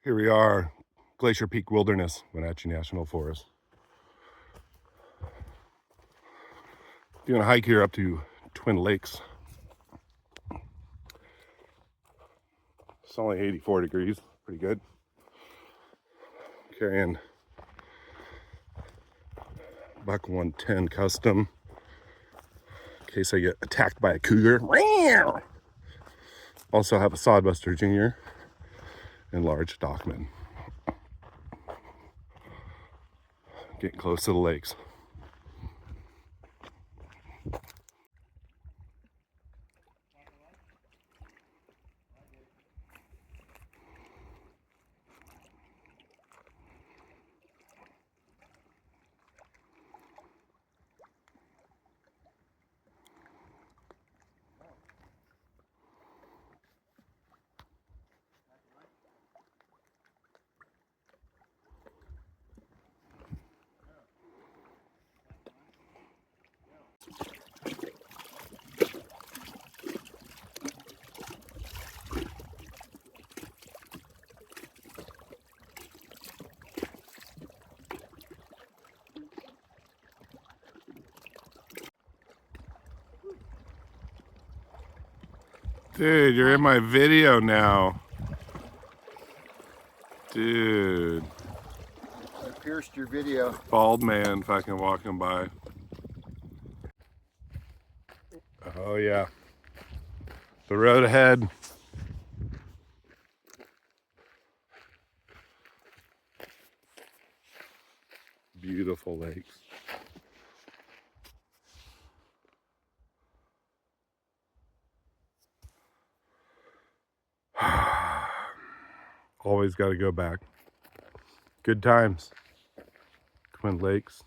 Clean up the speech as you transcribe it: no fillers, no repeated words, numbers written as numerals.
Here we are, Glacier Peak Wilderness, Wenatchee National Forest. Doing a hike here up to Twin Lakes. It's only 84 degrees, pretty good. Carrying buck 110 custom in case I get attacked by a cougar. Also have a Sodbuster Jr. and large Stockman. Getting close to the lakes. Dude, you're in my video now. Dude. I pierced your video. Bald man fucking walking by. Oh yeah. The road ahead. Beautiful lakes. Always got to go back. Good times. Twin Lakes.